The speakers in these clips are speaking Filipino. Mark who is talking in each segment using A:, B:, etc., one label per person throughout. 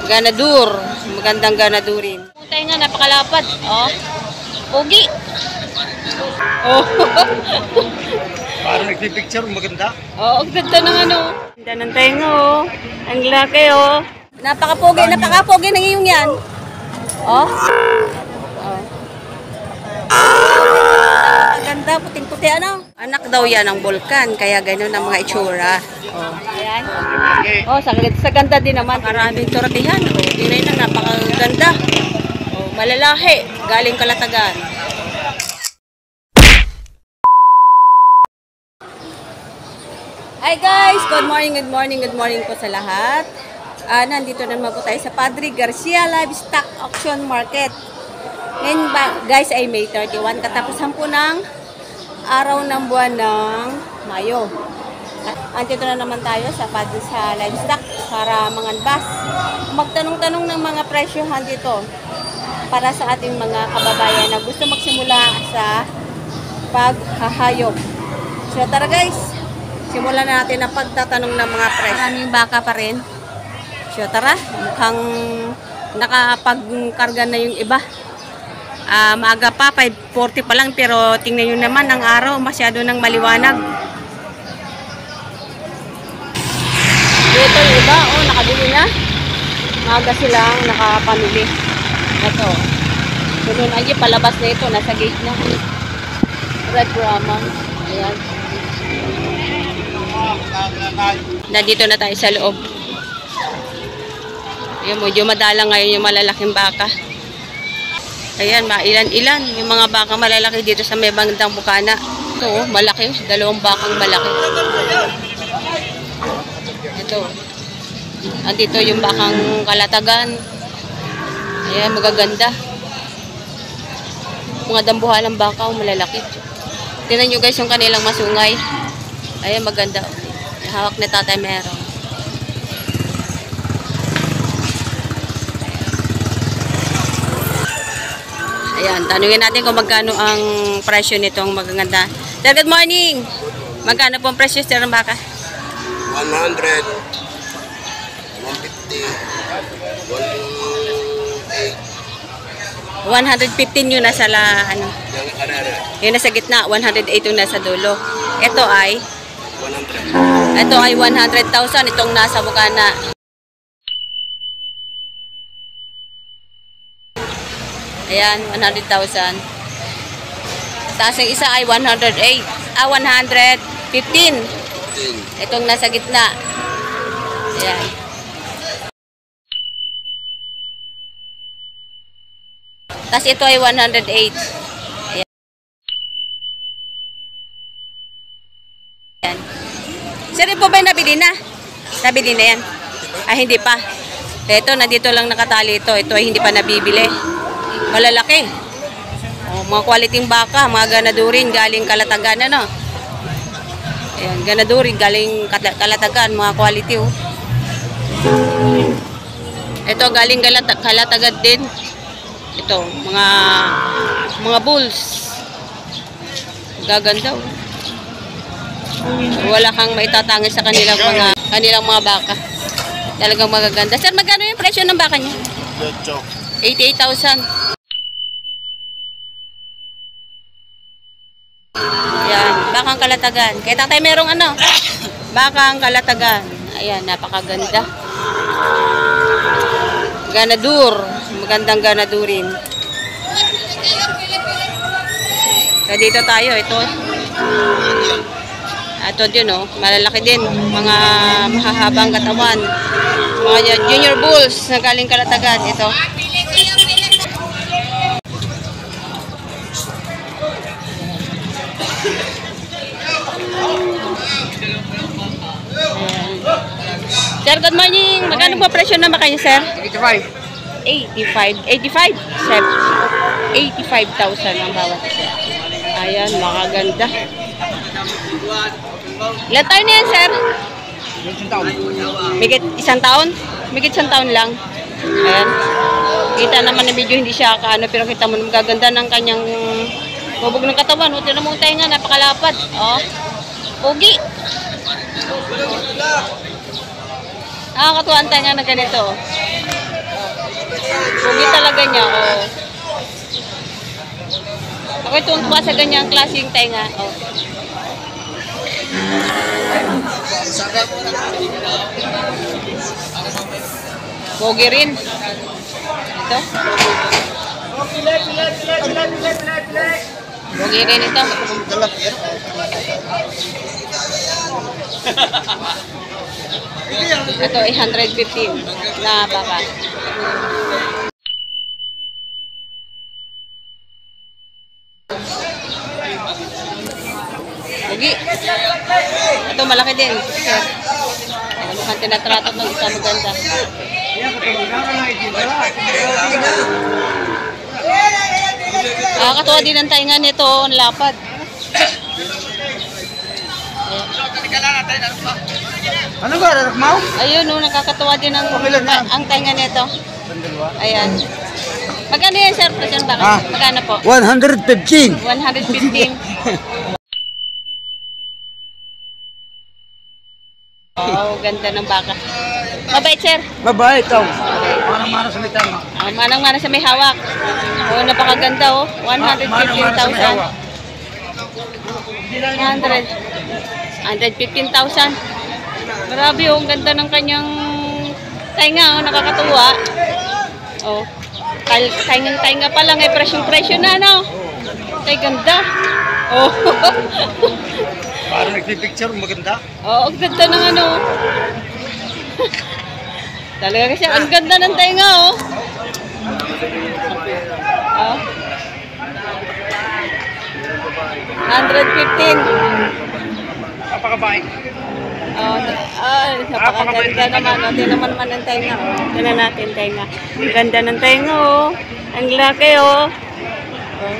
A: Ganadur. Magandang ganadurin. Tayo nga, napakalapad. Oh. Pogi. Oh.
B: Parang nagpipicture, maganda.
A: Oh, ang ganda ng ano. Ganda ng tenga, oh. Ang laki, oh. Napakapogi ng iyong yan. Oh. Oh. Ganda, puting-puti, ano? Anak daw yan ng bulkan, kaya gano'n ang mga itsura. Oh. Ayan. Oh, sa ganda din naman. Maraming tortihan. Oh, tingnan na, napakaganda. Oh, malalahi. Galing Kalatagan. Hi guys! Good morning po sa lahat. Nandito naman po tayo sa Padre Garcia Livestock Auction Market. Ngayon guys ay May 31, katapusan po ng araw ng buwan ng Mayo. Andito na naman tayo sa Padre sa Livestock para manganbas. Magtanong-tanong ng mga presyohan dito para sa ating mga kababayan na gusto magsimula sa paghahayop. So tara guys! Simulan na natin ang pagtatanong ng mga presyo. Maraming baka pa rin. So tara, mukhang nakapagkarga na yung iba. Maaga pa, 5:40 pa lang, pero tingnan nyo naman ang araw, masyado nang maliwanag. Dito yung iba, oh, nakabili na. Maaga silang nakapamili. Ito. Sunod ay palabas na ito, nasa gate na. Red Brahman. Ayan. Nandito na tayo sa loob. Ayan, medyo madalang ngayon yung malalaking baka. Ayan, mailan-ilan yung mga baka malalaki dito sa may bandang Bukana. Ito, oh, malaki. Dalawang bakang malaki. Ito. Andito yung bakang Kalatagan. Ayan, magaganda. Mga dambuhalang baka, oh, malalaki. Tingnan nyo guys yung kanilang masungay. Ayan, maganda. Hawak na Tatay Meron. Ayan, tanungin natin kung magkano ang presyo nitong magaganda. Sir, good morning! Magkano po ang presyo, sir, ng baka?
B: 100, 150,
A: 115 yung nasa ano. Yung nasa gitna, 108 yung nasa dulo. Ito ay
B: 100.
A: Ito ay 100,000 itong nasa Bukana. Ayan, 100,000. Tapos yung isa ay 108. 115. Itong nasa gitna. Ayan. Tapos ito ay 108. Ayan. Ayan. Sir, po ba nabili na? Nabili na yan? Ay, hindi pa. Ito, nandito lang nakatali ito. Ito ay hindi pa nabibili. Malalaki. Oh, mga quality baka, mga ganadurin galing Kalatagan, ano? Ayan, ganadurin galing Kalatagan, mga quality, oh. Ito galing Kalatagan din. Ito, mga bulls. Gaganda, oh. Wala kang maitatangis sa kanilang mga baka. Talagang magaganda. Sir, magkano yung presyo ng baka niya? 88,000. Ayan, bakang Kalatagan. Kaya Tatay Merong ano? Bakang Kalatagan. Ayan, napakaganda. Ganadur. Magandang ganadurin. Kaya dito tayo, ito. Ito din, oh. Malalaki din. Mga mahahabang katawan. Mga junior bulls na galing Kalatagan. Ito. Sir, good morning. Magkano po presyo na kayo, sir?
B: 85.
A: 85. 85,000 ang bawat isa. Ayan, makaganda. Ilan taon na yan, sir? Migit isang taon? Migit isang taon lang. Ayan. Kita naman na medyo hindi siya kaano, pero kita mo magaganda ng kanyang bubog ng katawan. O, tinan mo tayo nga, napakalapad. O, pogi. Nakakatuwaan tayo nga na ganito. Pugi talaga niya, oh. Ako'y tuwang-tuwa sa ganyang klaseng tenga, oh. Pugi rin. Ito. Pugi rin ito. Ito ay 115 na baka. Pugi. Ito malaki din. Mukhang tinatrato ng isa maganda. Katuwa din ang tainga nito, ang lapad.
B: Ano ba? Anak mo?
A: Ayun, nakakatuwa din ang tainga nito. Ayan. Magkano yan, sir? Magkano po?
B: 115.
A: 115. Oh, ganda ng baka. Mabait, sir.
B: Babae ikaw. Manang-mana sa may tama.
A: Manang-mana sa may hawak. Oh, napakaganda, oh. 115,000. 115,000. Grabe, oh. Ang ganda ng kanyang tainga, oh. Nakakatuwa. Oh. Tainga pa lang, eh. Presyong-presyo na, no? Ay, ganda. Oh.
B: Parang nagpipicture, maganda.
A: Oo, ang ganda ng ano. Talaga kasi, ang ganda ng tainga, oh. Oh. 115.
B: Napakabaik.
A: Oh, napakaganda naman. Oh. Tingnan naman ang tainga. Oh. Tingnan natin tainga. Ang ganda ng tainga, oh. Ang laki, oh. Oh.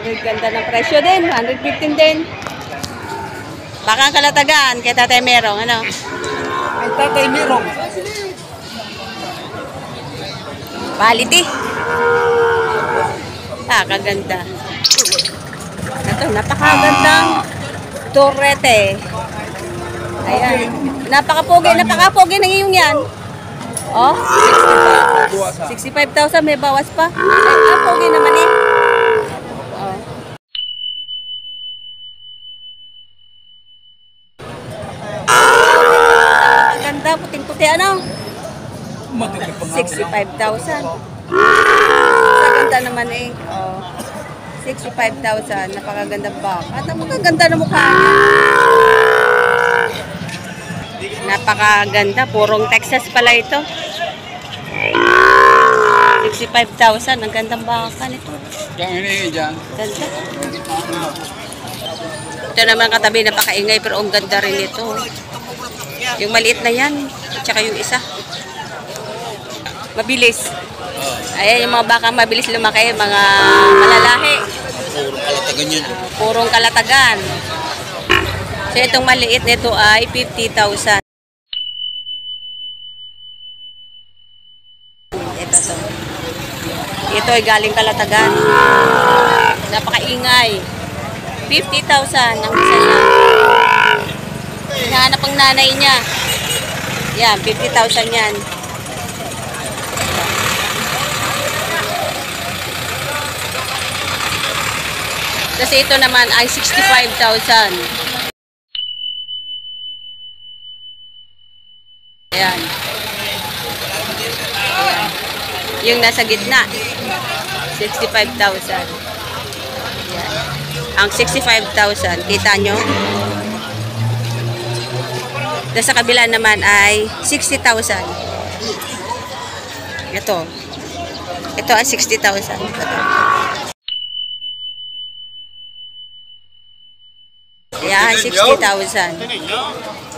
A: Ang ganda ng presyo din. 115 din. Baka ang kalatagan kay Tatay Merong, ano?
B: Ang Tatay Merong.
A: Quality. Kaganda. Ito, napakagandang torete. Ayan. Napakapogi ng iyong yan. Oh, 65,000 may bawas pa. Ay, ang pogi naman eh. Oh. Ganda, puting-puti ano? 65,000. Sa ganda naman eh. Oh. 65,000. Napakagandang baka. At napakaganda na mukha niya. Napakaganda. Purong Texas pala ito. 65,000. Ang gandang baka nito. Ganda. Ito naman katabi, napakaingay pero ang ganda rin ito. Yung maliit na yan. Tsaka yung isa. Mabilis. Ayan yung mga baka mabilis lumaki. Mga malalahi.
B: Purong kalatagan yun.
A: Purong kalatagan. So itong maliit nito ay 50,000. Ito ay galing Kalatagan. Napakaingay. 50,000 ang isa niya. Hinahanap ang nanay niya. Yan, 50,000 yan. Kasi ito naman ay 65,000. Ayan. Yung nasa gitna, 65,000. Yan. Ang 65,000, kita nyo? Sa kabila naman ay 60,000. Ito. Ito ay 60,000. Yan, 60,000.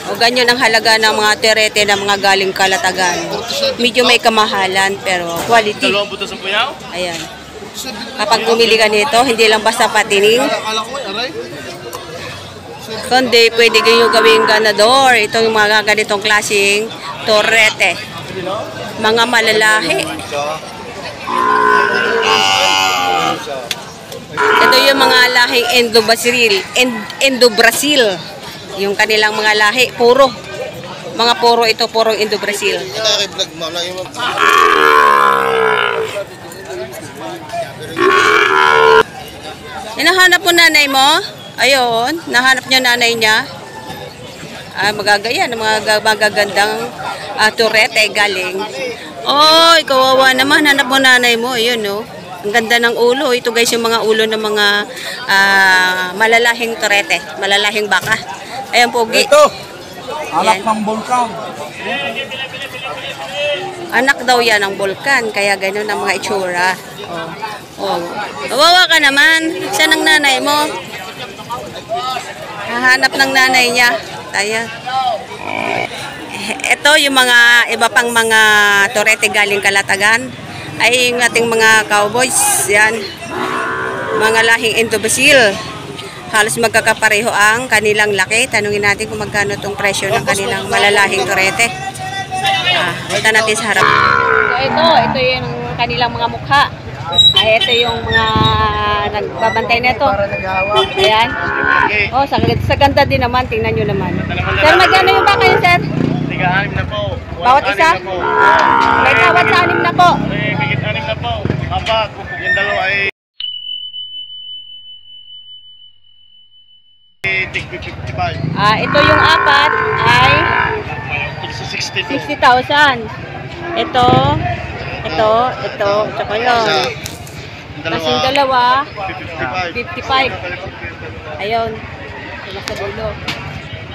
A: O ganyan ang halaga ng mga terete ng mga galing Kalatagan. Medyo may kamahalan pero quality. Ayan. Kapag bumili ka nito, hindi lang basta patining. Kundi pwede kayo gawing ganador. Ito yung mga ganitong klaseng torete. Mga malalahi. Ito yung mga lahing Indo-Brazil. Yung kanilang mga lahi, puro. Mga puro ito, puro Indo-Brazil. Hinahanap mo nanay mo? Ayun, nahanap niya nanay niya. Magagaya ng mga magagandang turete galing. Oh, kawawa naman. Hanap mo nanay mo. Ayun, no? Ang ganda ng ulo. Ito guys, yung mga ulo ng mga malalahing turete. Malalahing baka. Ayan, pogi.
B: Ito! Anak ng bulkan.
A: Anak daw yan ng bulkan. Kaya gano'n ang mga itsura. Oh. Kawawa ka naman. Saan ang nanay mo? Hahanap ng nanay niya. Ayan. Ito yung mga iba pang mga turete galing Kalatagan ay yung ating mga cowboys. Yan. Mga lahing Indo-Brazil. Halos magkakapareho ang kanilang laki. Tanungin natin kung magkano itong presyo ng kanilang malalahing turete. Punta natin sa harap. Ito yung kanilang mga mukha. Ito yung mga nagbabantay nito. Ayan. Oh, sa ganda din naman. Tingnan nyo naman. Sir, magkano yung baka yun, sir?
B: 6 na po.
A: Bawat isa? May tawad sa 6 na po.
B: Higit 6 na po. Apat. Yung dalawa ay tig 55.
A: Ito yung apat ay
B: 60,000.
A: 60,000. Ito, tsaka yun. Tapos yung dalawa, 55. Ayun. Nasa dulo.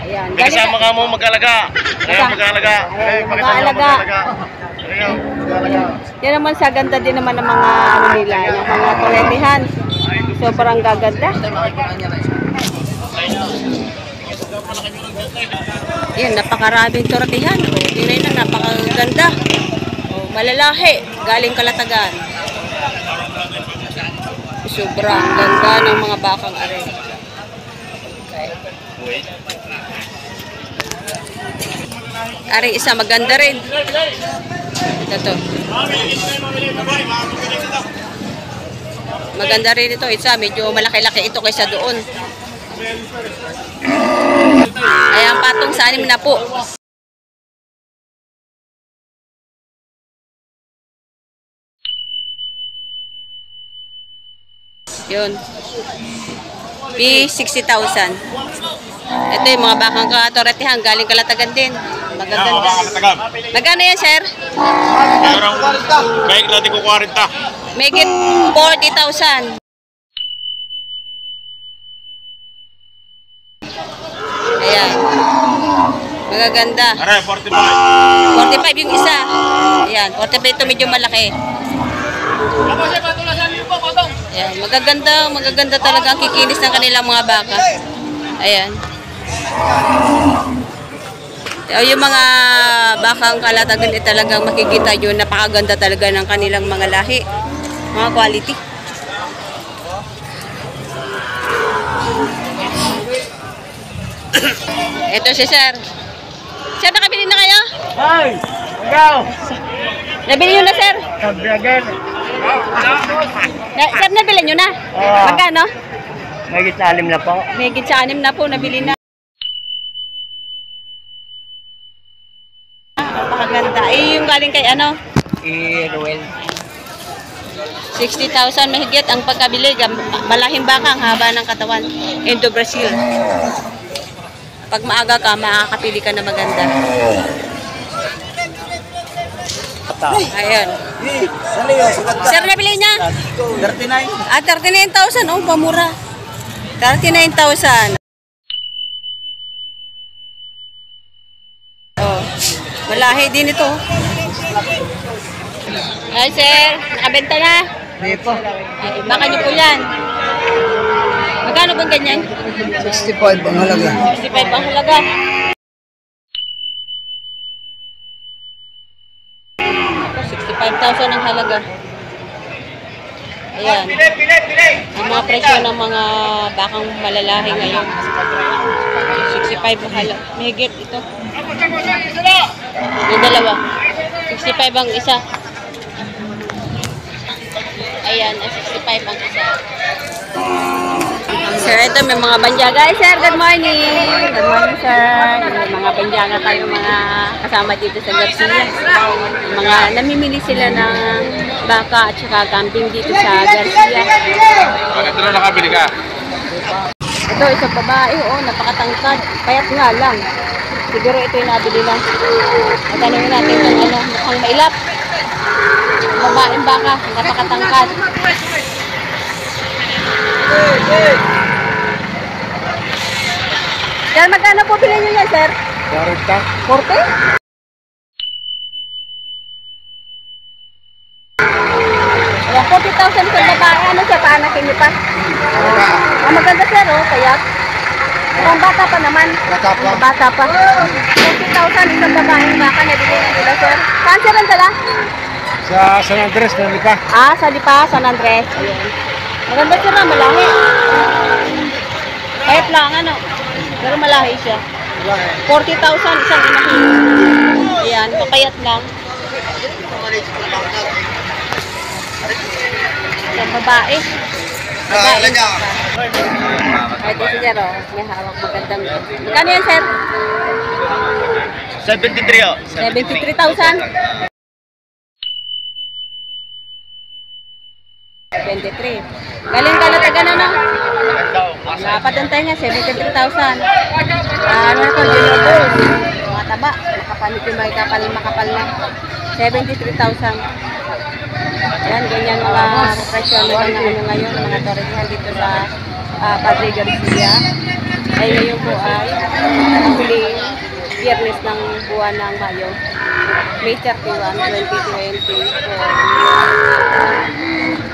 A: Ayan.
B: May kasama ka mo mag-alaga. Kaya mag-alaga.
A: Ayan, mag-alaga. Yan naman sa ganda din naman ng mga ano nila, yung mga turetehan. Sobrang gaganda. Yan, napakaraming turetehan. Tingnan na, napakaganda. Malalahi, galing Kalatagan. Sobrang ganda ng mga bakang are. Are isa maganda rin. Ito to. Maganda rin ito. Isa medyo malaki-laki ito kaysa doon. Ayan, patong sa 6 na po. Yun. P60,000. Ito yung mga bakang katoretehan. Galing Kalatagan din. Magaganda. Magkano yan, sir?
B: Baik natin ko 40.
A: Make it 40,000. Ayan. Magaganda.
B: Are, 45.
A: 45 yung isa. Ayan. 45 ito medyo malaki. Ayan. Magaganda talaga ang kikinis ng kanilang mga baka. Ayan. Yung mga bakang Kalatagan talagang makikita nyo, napakaganda talaga ng kanilang mga lahi. Mga quality. Ito si sir. Sir, nakabili na kayo?
B: Ay! Ikaw!
A: Nabili nyo na, sir?
B: Sabiagan.
A: Sir, nabili nyo na? Magkano?
B: May git 6 na po.
A: May higit sa 6 na po, nabili na. Napakaganda. Yung galing kay ano?
B: Ruel.
A: 60,000 mahigit ang pagkabili. Malahing baka ang haba ng katawan. Indo-Brazil. Pag maaga ka, makakapili ka na maganda. Ayun. Sir, nabili niya?
B: 39.
A: 39,000. Oh, pamura. 39,000. Oh, malahi din ito. Ay, sir. Nakabenta na?
B: Hindi po.
A: Ay, baka niyo po yan. Magkano bang ganyan?
B: 65 ang halaga.
A: 65 ang halaga. Ako, 65,000 ang halaga. Ayan. Ang mga presyo ng mga bakang malalahi ngayon. 65 ang halaga. Mahigit ito. Yung dalawa. 65 ang isa. Ayan, 65 ang isa. sir. Ito, may mga banyaga. Ay, sir, good morning. Good morning, sir. May mga banyaga tayo, mga kasama dito sa Garcia. Mga namimili sila ng baka at saka kambing dito sa Garcia.
C: Ito na nakabili ka.
A: Ito, isang babae, napakatangkad. Payat nga lang. Siguro ito yung nabili lang. Tanungin natin kung ano, mukhang mailap. Babaeng baka, napakatangkad. Sir, magkano po bilhin nyo yan, sir?
C: 40.
A: 40? Ayan, 40,000 sa babae. Ano siya, paanakin niyo pa? Maganda, sir, kaya mukhang bata pa naman. Bata pa. 40,000 isang babaeng baka na bilhin nila, sir. Saan sir ang dala?
C: Sa San Andres na Lipa.
A: Sa Lipa, San Andres. Ayan. Maganda sir na, malahi. Kahit lang, ano. Pero malahi siya. 40,000 isang inahin. Ayan, papayat lang. Isang babae. Babae. Ay, ito si sir, may hawak magandang. Magkano yan, sir?
B: 73
A: 73,000. 23. Galing ka na taga na, no? Napatantay nga, 73,000. Ano na ito, Junior mga taba. Makapalit yung makapal na. 73,000. Yan, ganyan mga presyo na ngayon, mga torihan dito sa Padre Garcia. Ay ngayon po ay ang huling biyernes ng buwan ng Mayo. May 31, 2024.